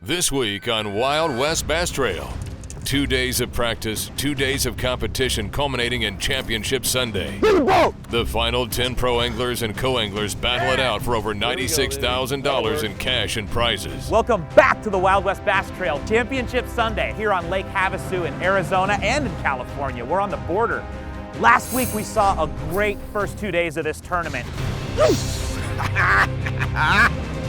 This week on Wild West Bass Trail. 2 days of practice, 2 days of competition culminating in Championship Sunday. The final 10 pro anglers and co-anglers battle it out for over $96,000 in cash and prizes. Welcome back to the Wild West Bass Trail Championship Sunday here on Lake Havasu in Arizona and in California. We're on the border. Last week we saw a great first 2 days of this tournament.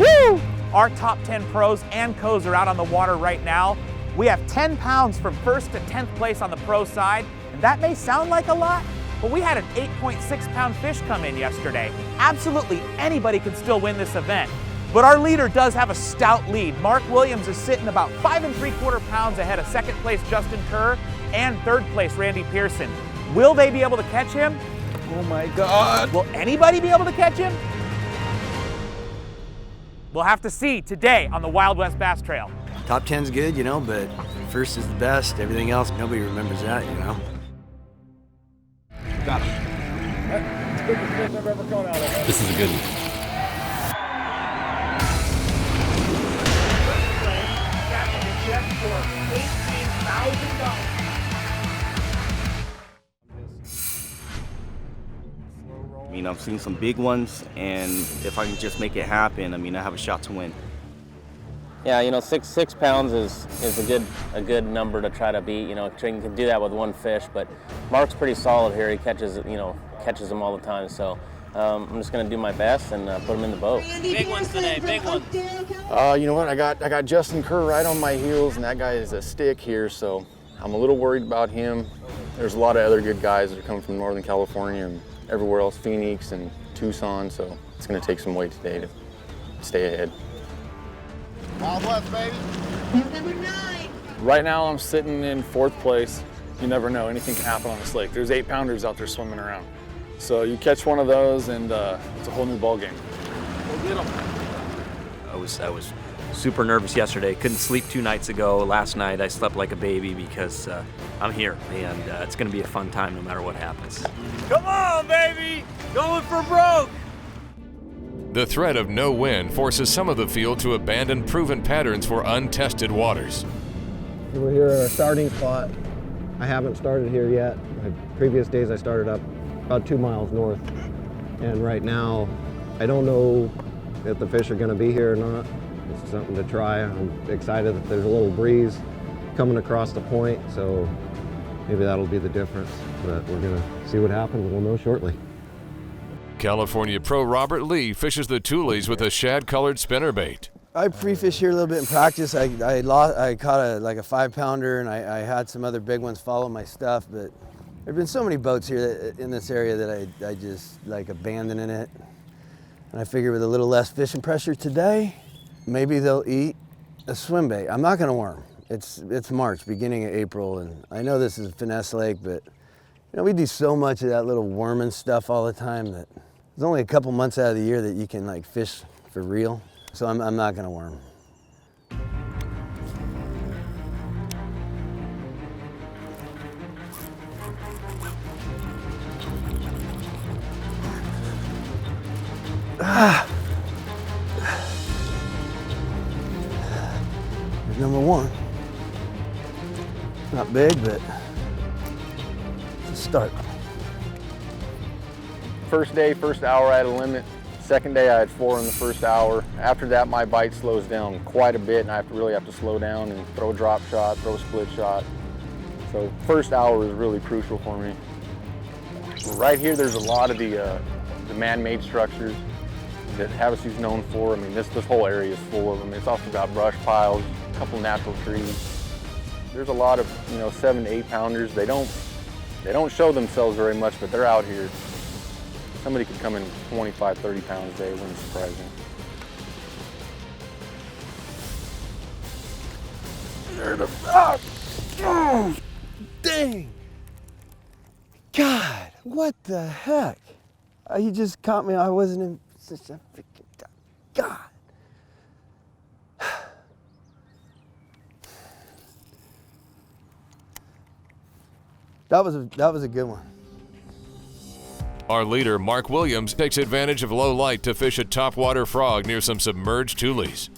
Woo! Our top 10 pros and co's are out on the water right now. We have 10 pounds from first to 10th place on the pro side, and that may sound like a lot, but we had an 8.6 pound fish come in yesterday. Absolutely anybody can still win this event, but our leader does have a stout lead. Mark Williams is sitting about 5 3/4 pounds ahead of second place Justin Kerr and third place Randy Pearson. Will they be able to catch him? Oh my God. Will anybody be able to catch him? We'll have to see today on the Wild West Bass Trail. Top 10's good, you know, but first is the best. Everything else, nobody remembers that, you know. Got him. That's the biggest fish I've ever caught out of. This is a good one. I mean, I've seen some big ones, and if I can just make it happen, I mean, I have a shot to win. Yeah, you know, six pounds is a good number to try to beat. You know, you can do that with one fish, but Mark's pretty solid here. He catches them all the time. So I'm just going to do my best and put them in the boat. Big ones today, big ones. You know what? I got Justin Kerr right on my heels, and that guy is a stick here, so I'm a little worried about him. There's a lot of other good guys that are coming from Northern California and everywhere else, Phoenix and Tucson, so it's going to take some weight today to stay ahead. Wild West, baby. Number 9. Right now I'm sitting in 4th place. You never know, anything can happen on this lake. There's 8-pounders out there swimming around. So you catch one of those and it's a whole new ball game. We'll get them. I was super nervous yesterday. Couldn't sleep 2 nights ago. Last night I slept like a baby because I'm here and it's gonna be a fun time no matter what happens. Come on, baby! Going for broke! The threat of no win forces some of the field to abandon proven patterns for untested waters. We're here at our starting spot. I haven't started here yet. My previous days I started up about 2 miles north. And right now, I don't know if the fish are gonna be here or not. It's something to try. I'm excited that there's a little breeze coming across the point, so maybe that'll be the difference. But we're gonna see what happens. We'll know shortly. California pro Robert Lee fishes the Tules with a shad-colored spinnerbait. I pre-fished here a little bit in practice. I caught a 5-pounder, and I had some other big ones follow my stuff, but there've been so many boats here in this area that I just like abandoning it. And I figure with a little less fishing pressure today, maybe they'll eat a swim bait. I'm not gonna worm. It's March, beginning of April, and I know this is a finesse lake, but you know, we do so much of that little worming stuff all the time that there's only a couple months out of the year that you can like fish for real. So I'm not gonna worm. There's number 1. Not big, but it's a start. First day, first hour I had a limit. Second day I had 4 in the first hour. After that my bite slows down quite a bit and I really have to slow down and throw a drop shot, throw a split shot. So first hour is really crucial for me. Right here there's a lot of the man-made structures that Havasu's known for. I mean this whole area is full of them. It's also got brush piles, a couple natural trees. There's a lot of 7 to 8 pounders. They don't show themselves very much, but they're out here. Somebody could come in 25, 30 pounds a day, it wouldn't surprise me. There the oh, dang! God, what the heck? He just caught me. I wasn't in such a freaking God. That was a good one. Our leader, Mark Williams, takes advantage of low light to fish a topwater frog near some submerged Tules.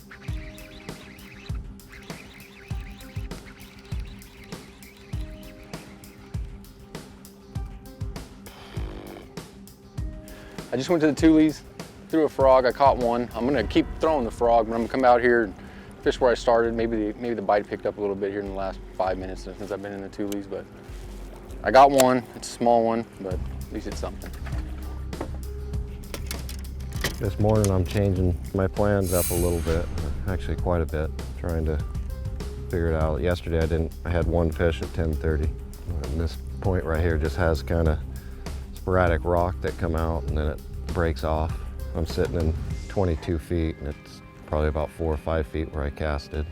just went to the Tules, threw a frog, I caught one. I'm gonna keep throwing the frog, but I'm gonna come out here and fish where I started. Maybe the bite picked up a little bit here in the last 5 minutes since I've been in the Tules, but I got one. It's a small one, but at least it's something. This morning I'm changing my plans up a little bit, actually quite a bit, trying to figure it out. Yesterday I had one fish at 10:30. And this point right here just has kind of sporadic rock that come out and then it breaks off. I'm sitting in 22 feet and it's probably about 4 or 5 feet where I casted.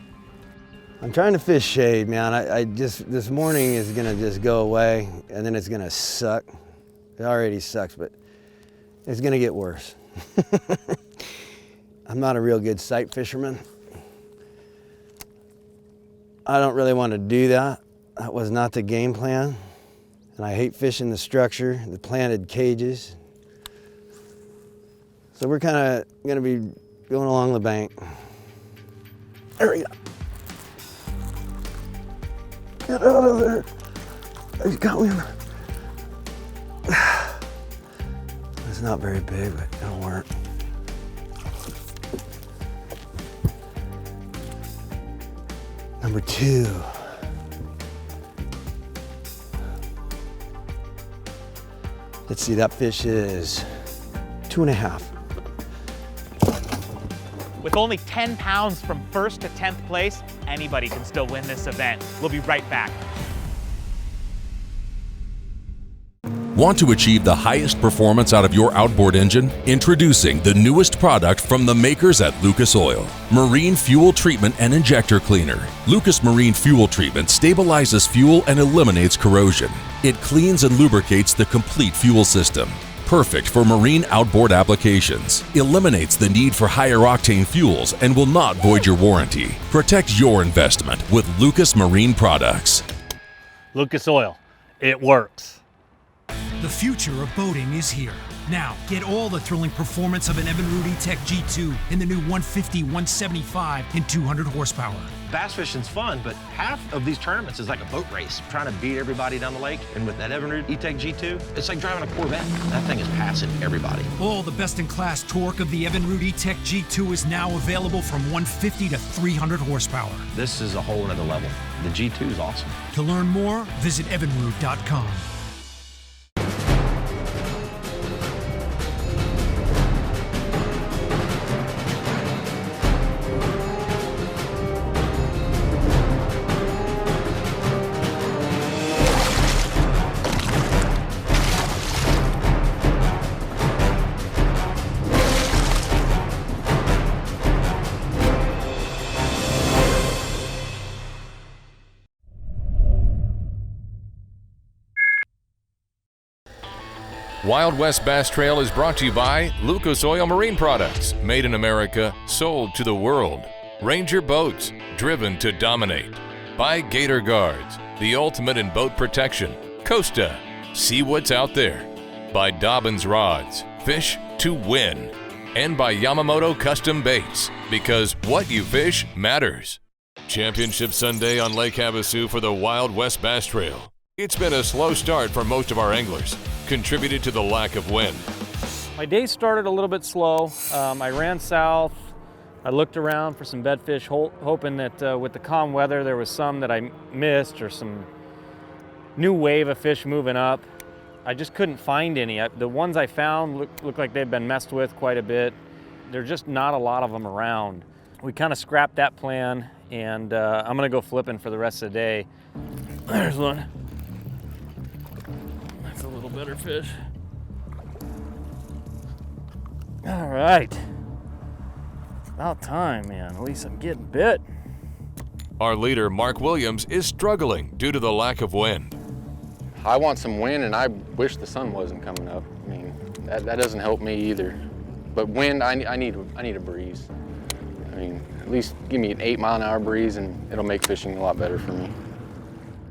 I'm trying to fish shade, man. I just, this morning is gonna just go away and then it's gonna suck. It already sucks, but it's gonna get worse. I'm not a real good sight fisherman. I don't really want to do that. That was not the game plan. And I hate fishing the structure, the planted cages. So we're kind of gonna be going along the bank. There we go. Get out of there. He's got me in there. It's not very big, but it'll work. Number 2. Let's see, that fish is 2.5. With only 10 pounds from 1st to 10th place, anybody can still win this event. We'll be right back. Want to achieve the highest performance out of your outboard engine? Introducing the newest product from the makers at Lucas Oil, Marine Fuel Treatment and Injector Cleaner. Lucas Marine Fuel Treatment stabilizes fuel and eliminates corrosion. It cleans and lubricates the complete fuel system. Perfect for marine outboard applications. Eliminates the need for higher octane fuels and will not void your warranty. Protect your investment with Lucas Marine products. Lucas Oil, it works. The future of boating is here. Now, get all the thrilling performance of an Evinrude E-Tech G2 in the new 150, 175, and 200 horsepower. Bass fishing's fun, but half of these tournaments is like a boat race, trying to beat everybody down the lake. And with that Evinrude E-Tech G2, it's like driving a Corvette. That thing is passing everybody. All the best-in-class torque of the Evinrude E-Tech G2 is now available from 150 to 300 horsepower. This is a whole other level. The G2 is awesome. To learn more, visit evinrude.com. Wild West Bass Trail is brought to you by Lucas Oil Marine Products, made in America, sold to the world. Ranger Boats, driven to dominate. By Gator Guards, the ultimate in boat protection. Costa, see what's out there. By Dobbins Rods, fish to win. And by Yamamoto Custom Baits, because what you fish matters. Championship Sunday on Lake Havasu for the Wild West Bass Trail. It's been a slow start for most of our anglers, contributed to the lack of wind. My day started a little bit slow. I ran south. I looked around for some bedfish, hoping that with the calm weather there was some that I missed or some new wave of fish moving up. I just couldn't find any. The ones I found looked like they'd been messed with quite a bit. There's just not a lot of them around. We kind of scrapped that plan, and I'm gonna go flipping for the rest of the day. There's one. That's a little better fish. All right. About time, man. At least I'm getting bit. Our leader, Mark Williams, is struggling due to the lack of wind. I want some wind, and I wish the sun wasn't coming up. I mean, that doesn't help me either. But wind, I need a breeze. I mean, at least give me an 8-mile-an-hour breeze, and it'll make fishing a lot better for me.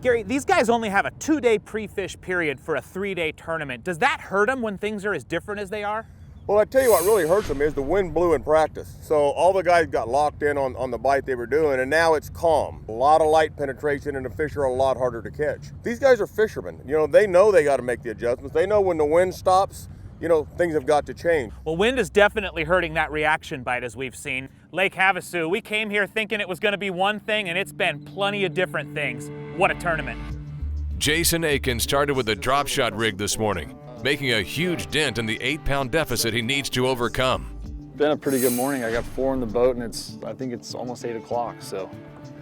Gary, these guys only have a 2-day pre-fish period for a 3-day tournament. Does that hurt them when things are as different as they are? Well, I tell you what really hurts them is the wind blew in practice. So all the guys got locked in on the bite they were doing, and now it's calm. A lot of light penetration, and the fish are a lot harder to catch. These guys are fishermen. You know they got to make the adjustments. They know when the wind stops, you know, things have got to change. Well, wind is definitely hurting that reaction bite, as we've seen. Lake Havasu, we came here thinking it was going to be one thing, and it's been plenty of different things. What a tournament. Jason Aiken started with a drop shot rig this morning, making a huge dent in the 8-pound deficit he needs to overcome. Been a pretty good morning. I got 4 in the boat, and I think it's almost 8 o'clock. So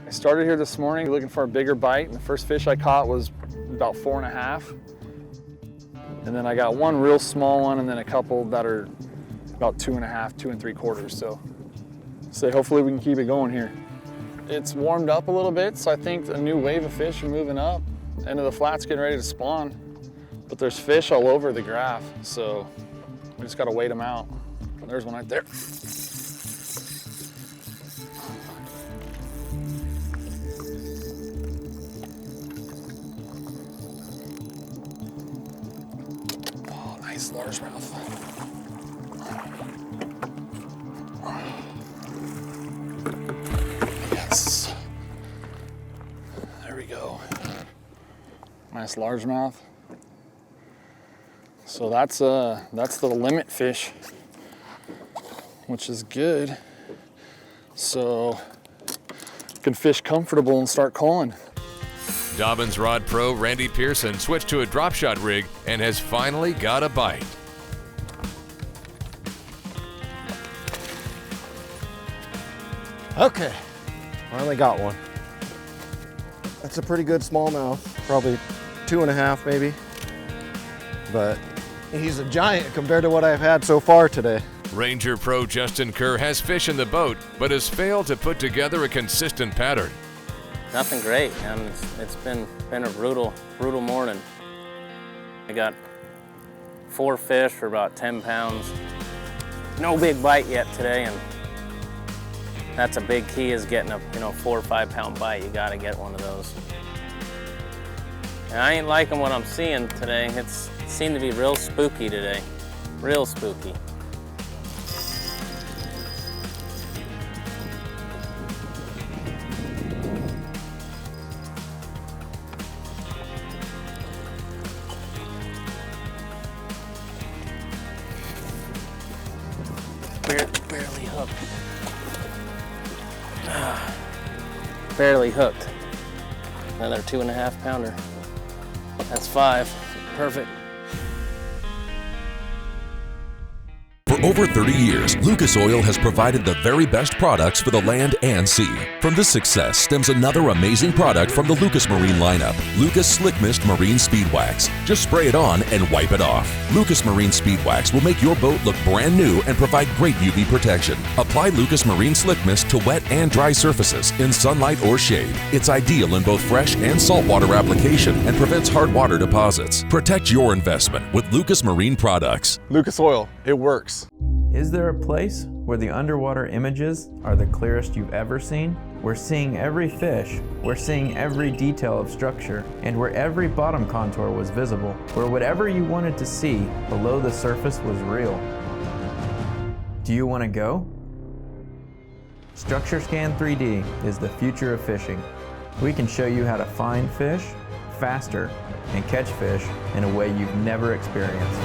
I started here this morning looking for a bigger bite, and the first fish I caught was about 4.5. And then I got one real small one, and then a couple that are about 2.5, 2 3/4. So hopefully we can keep it going here. It's warmed up a little bit, so I think a new wave of fish are moving up. End of the flat's getting ready to spawn, but there's fish all over the graph, so we just got to wait them out. There's one right there. Oh, nice largemouth. Yes. There we go. Nice largemouth. So that's the limit fish, which is good. So can fish comfortable and start calling. Dobbins Rod Pro Randy Pearson switched to a drop shot rig and has finally got a bite. Okay, finally got one. That's a pretty good smallmouth, probably 2.5 maybe. But he's a giant compared to what I've had so far today. Ranger Pro Justin Kerr has fish in the boat, but has failed to put together a consistent pattern. Nothing great, and it's been a brutal morning. I got 4 fish for about 10 pounds. No big bite yet today, and that's a big key, is getting a 4 or 5 pound bite. You gotta get one of those. And I ain't liking what I'm seeing today. It seemed to be real spooky today, real spooky. Barely hooked. Barely hooked. Another 2.5 pounder. That's 5. Perfect. For over 30 years, Lucas Oil has provided the very best products for the land and sea. From this success stems another amazing product from the Lucas Marine lineup, Lucas Slick Mist Marine Speed Wax. Just spray it on and wipe it off. Lucas Marine Speed Wax will make your boat look brand new and provide great UV protection. Apply Lucas Marine Slick Mist to wet and dry surfaces in sunlight or shade. It's ideal in both fresh and saltwater application and prevents hard water deposits. Protect your investment with Lucas Marine products. Lucas Oil, it works. Is there a place where the underwater images are the clearest you've ever seen? We're seeing every fish, we're seeing every detail of structure, and where every bottom contour was visible, where whatever you wanted to see below the surface was real. Do you want to go? Structure Scan 3D is the future of fishing. We can show you how to find fish faster and catch fish in a way you've never experienced.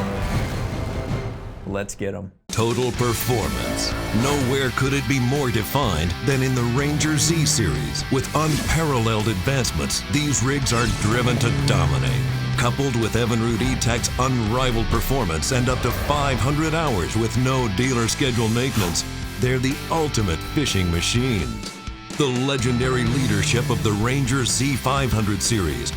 Let's get them. Total performance. Nowhere could it be more defined than in the Ranger Z series. With unparalleled advancements, these rigs are driven to dominate. Coupled with Evinrude E-Tech's unrivaled performance and up to 500 hours with no dealer scheduled maintenance, they're the ultimate fishing machines. The legendary leadership of the Ranger Z500 series.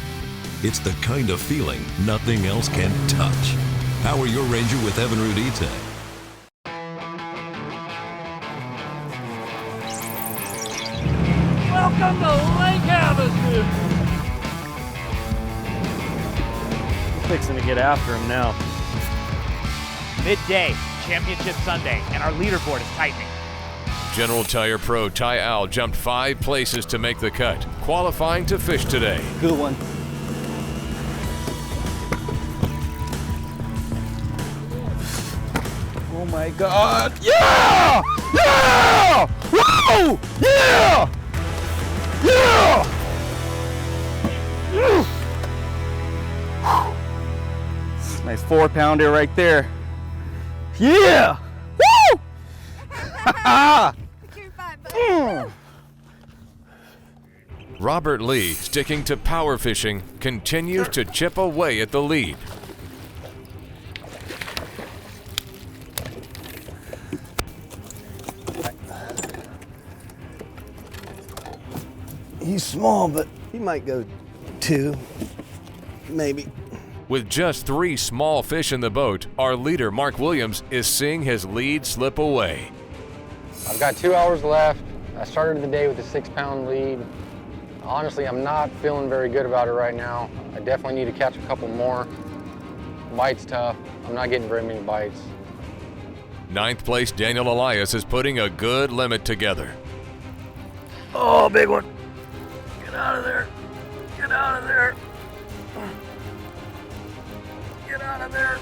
It's the kind of feeling nothing else can touch. Power your Ranger with Evinrude E-Tech. Welcome to Lake Havasu. Fixing to get after him now. Midday, Championship Sunday, and our leaderboard is tightening. General Tire Pro Ty Al jumped 5 places to make the cut, qualifying to fish today. Good one. Oh my God! Yeah! Yeah! Whoa! Yeah! Yeah! Nice 4 pounder right there. Yeah! Woo! Robert Lee, sticking to power fishing, continues to chip away at the lead. He's small, but he might go 2, maybe. With just 3 small fish in the boat, our leader, Mark Williams, is seeing his lead slip away. I've got 2 hours left. I started the day with a 6-pound lead. Honestly, I'm not feeling very good about it right now. I definitely need to catch a couple more. Bite's tough. I'm not getting very many bites. 9th place Daniel Elias is putting a good limit together. Oh, big one. Get out of there. Get out of there. Get out of there.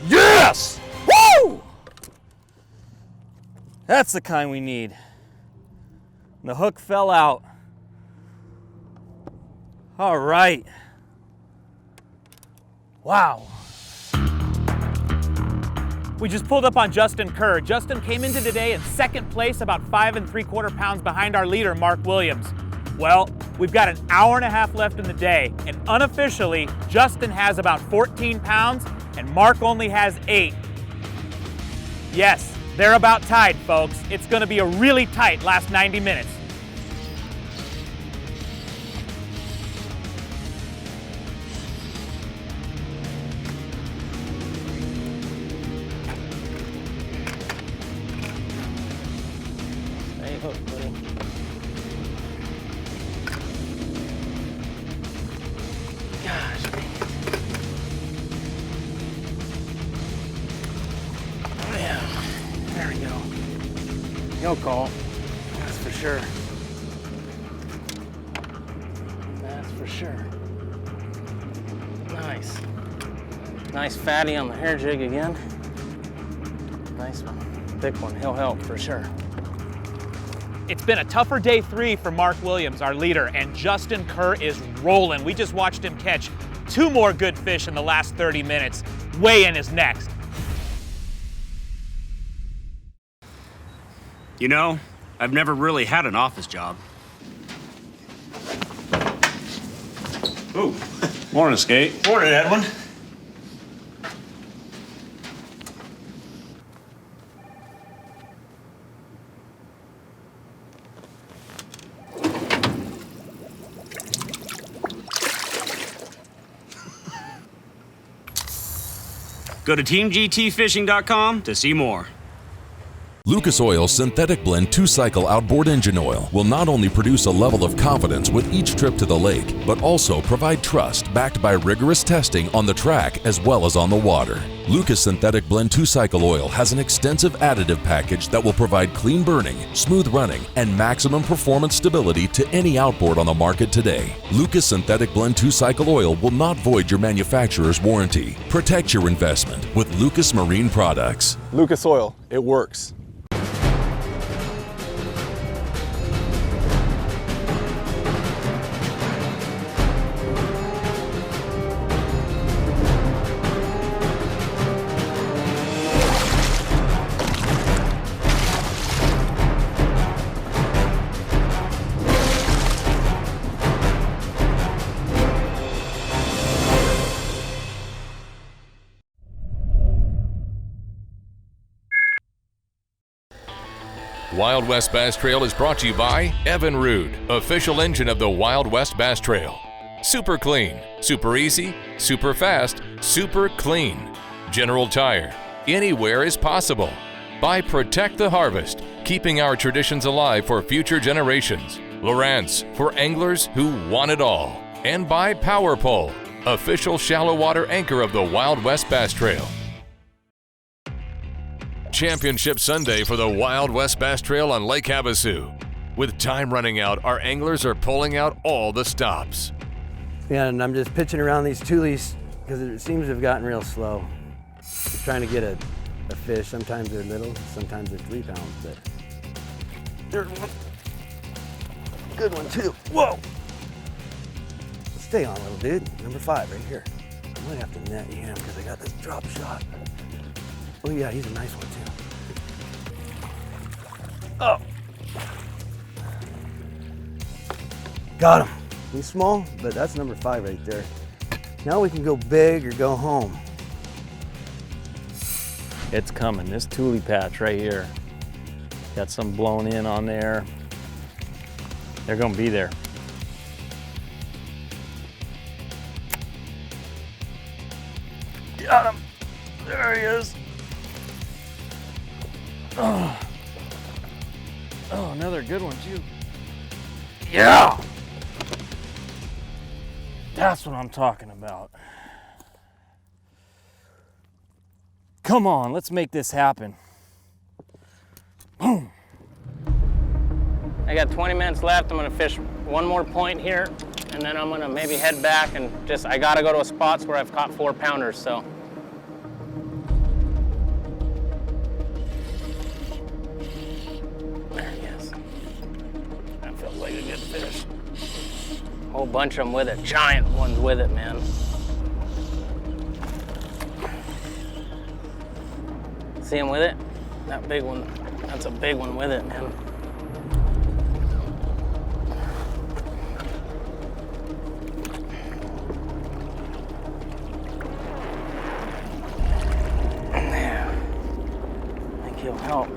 Yes! Woo! That's the kind we need. The hook fell out. All right. Wow. We just pulled up on Justin Kerr. Justin came into today in 2nd place, about 5 3/4 pounds behind our leader, Mark Williams. Well, we've got an hour and a half left in the day, and unofficially, Justin has about 14 pounds, and Mark only has 8. Yes, they're about tied, folks. It's gonna be a really tight last 90 minutes. Stay hooked, buddy. Gosh, dang it. Oh yeah, there we go. No call, that's for sure. That's for sure. Nice. Nice fatty on the hair jig again. Nice one, thick one, he'll help for sure. It's been a tougher day 3 for Mark Williams, our leader, and Justin Kerr is rolling. We just watched him catch 2 more good fish in the last 30 minutes. Weigh-in is next. You know, I've never really had an office job. Ooh, morning, Skate. Morning, Edwin. Go to teamgtfishing.com to see more. Lucas Oil's Synthetic Blend 2-Cycle Outboard Engine Oil will not only produce a level of confidence with each trip to the lake, but also provide trust backed by rigorous testing on the track as well as on the water. Lucas Synthetic Blend 2-Cycle Oil has an extensive additive package that will provide clean burning, smooth running, and maximum performance stability to any outboard on the market today. Lucas Synthetic Blend 2-Cycle Oil will not void your manufacturer's warranty. Protect your investment with Lucas Marine Products. Lucas Oil, it works. Wild West Bass Trail is brought to you by Evinrude, official engine of the Wild West Bass Trail. Super clean, super easy, super fast, super clean. General Tire, anywhere is possible. By Protect the Harvest, keeping our traditions alive for future generations. Lowrance, for anglers who want it all. And by Power Pole, official shallow water anchor of the Wild West Bass Trail. Championship Sunday for the Wild West Bass Trail on Lake Havasu. With time running out, our anglers are pulling out all the stops. Yeah, and I'm just pitching around these toolies because it seems to have gotten real slow. Just trying to get a fish. Sometimes they're little, sometimes they're 3 pounds, but there's one. Good one too. Whoa! Stay on, little dude. Number 5 right here. I might have to net you him because I got this drop shot. Oh yeah, he's a nice one too. Oh. Got him. He's small, but that's number 5 right there. Now we can go big or go home. It's coming, this tule patch right here. Got some blown in on there. They're gonna be there. Got him. There he is. Oh, another good one too. Yeah. That's what I'm talking about. Come on, let's make this happen. Boom. I got 20 minutes left. I'm gonna fish one more point here, and then I'm gonna maybe head back and I gotta go to a spots where I've caught 4-pounders, so. There he is. That feels like a good fish. Whole bunch of them with it, giant ones with it, man. See him with it? That big one, that's a big one with it, man. Help.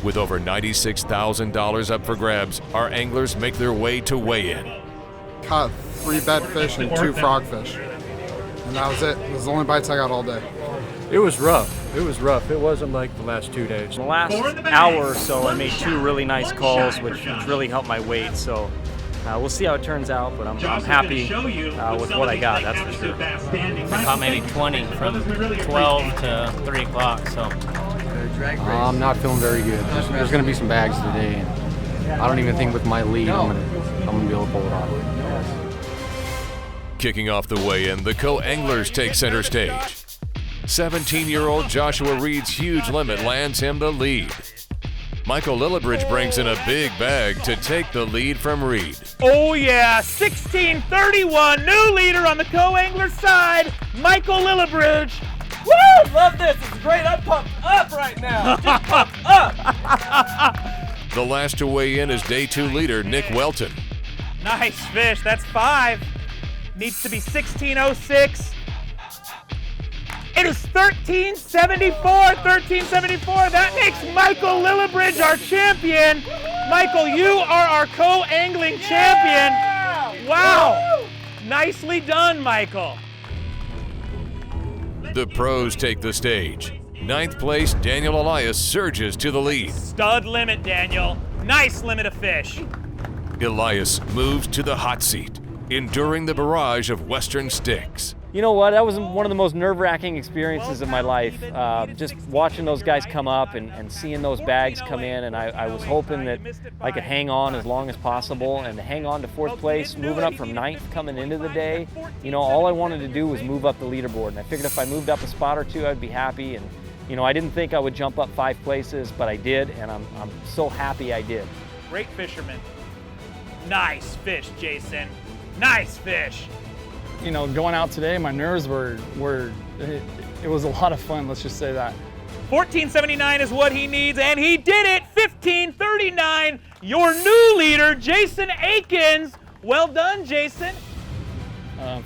With over $96,000 up for grabs, our anglers make their way to weigh-in. Caught 3 bedfish and 2 frogfish. And that was it. It was the only bites I got all day. It was rough. It was rough. It wasn't like the last 2 days. The last hour or so, I made 2 really nice calls, which really helped my weight. So we'll see how it turns out, but I'm happy with what I got, that's for sure. I caught maybe 20 from 12 to 3 o'clock, so. I'm not feeling very good. There's going to be some bags today, and I don't even think with my lead I'm going to be able to pull it off. Kicking off the weigh-in, the co-anglers take center stage. 17-year-old Joshua Reed's huge limit lands him the lead. Michael Lillibridge brings in a big bag to take the lead from Reed. Oh yeah, 16:31, new leader on the co-angler side, Michael Lillibridge. Woo! Love this. It's great. I'm pumped up right now. Just pumped up. The last to weigh in is day 2 leader Nick Welton. Nice fish, that's 5. Needs to be 16:06. It is 13:74. That makes Michael Lillibridge our champion. Michael, you are our co-angling champion. Wow. Nicely done, Michael. The pros take the stage. 9th place, Daniel Elias surges to the lead. Stud limit, Daniel. Nice limit of fish. Elias moves to the hot seat, enduring the barrage of western sticks. You know what, that was one of the most nerve-wracking experiences of my life. Just watching those guys come up and seeing those bags come in, and I was hoping that I could hang on as long as possible and hang on to 4th place, moving up from 9th coming into the day. You know, all I wanted to do was move up the leaderboard, and I figured if I moved up a spot or 2, I'd be happy. And you know, I didn't think I would jump up 5 places, but I did, and I'm so happy I did. Great fisherman. Nice fish, Jason. Nice fish. You know, going out today, my nerves were it was a lot of fun, let's just say that. 14:79 is what he needs, and he did it. 15:39. Your new leader, Jason Akins. Well done, Jason.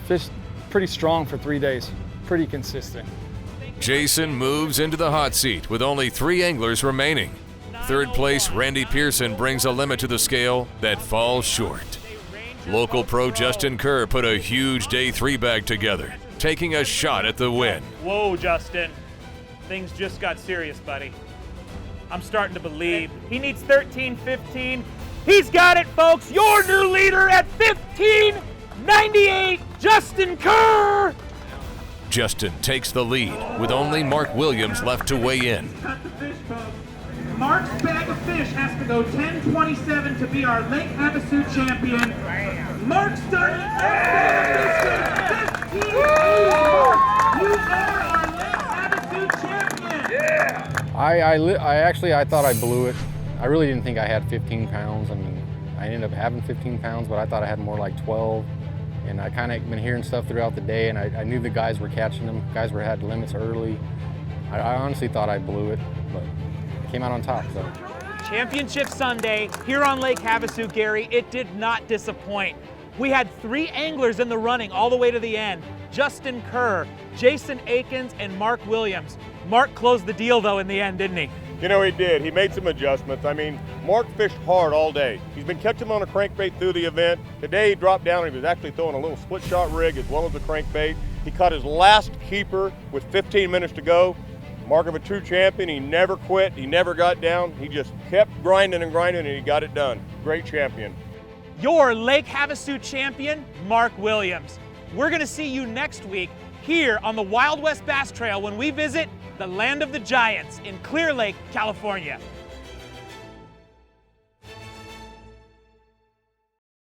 Fished pretty strong for 3 days, pretty consistent. Jason moves into the hot seat with only 3 anglers remaining. 3rd place, Randy Pearson brings a limit to the scale that falls short. Local pro Justin Kerr put a huge day 3 bag together, taking a shot at the win. Whoa, Justin. Things just got serious, buddy. I'm starting to believe. He needs 13:15. He's got it, folks. Your new leader at 15:98, Justin Kerr. Justin takes the lead with only Mark Williams left to weigh in. Mark's bag of fish has to go 10:27 to be our Lake Havasu champion. Mark's done it. 15:80. You are our Lake Havasu champion. Yeah. I thought I blew it. I really didn't think I had 15 pounds. I mean, I ended up having 15 pounds, but I thought I had more like 12. And I kind of been hearing stuff throughout the day, and I knew the guys were catching them. Guys had limits early. I honestly thought I blew it, but I came out on top, so. Championship Sunday here on Lake Havasu, Gary. It did not disappoint. We had 3 anglers in the running all the way to the end. Justin Kerr, Jason Akins, and Mark Williams. Mark closed the deal though in the end, didn't he? You know, he did. He made some adjustments. I mean, Mark fished hard all day. He's been catching them on a crankbait through the event. Today he dropped down and he was actually throwing a little split shot rig as well as a crankbait. He caught his last keeper with 15 minutes to go. Mark of a true champion. He never quit. He never got down. He just kept grinding and grinding and he got it done. Great champion. Your Lake Havasu champion, Mark Williams. We're gonna see you next week here on the Wild West Bass Trail when we visit the land of the giants in Clear Lake, California.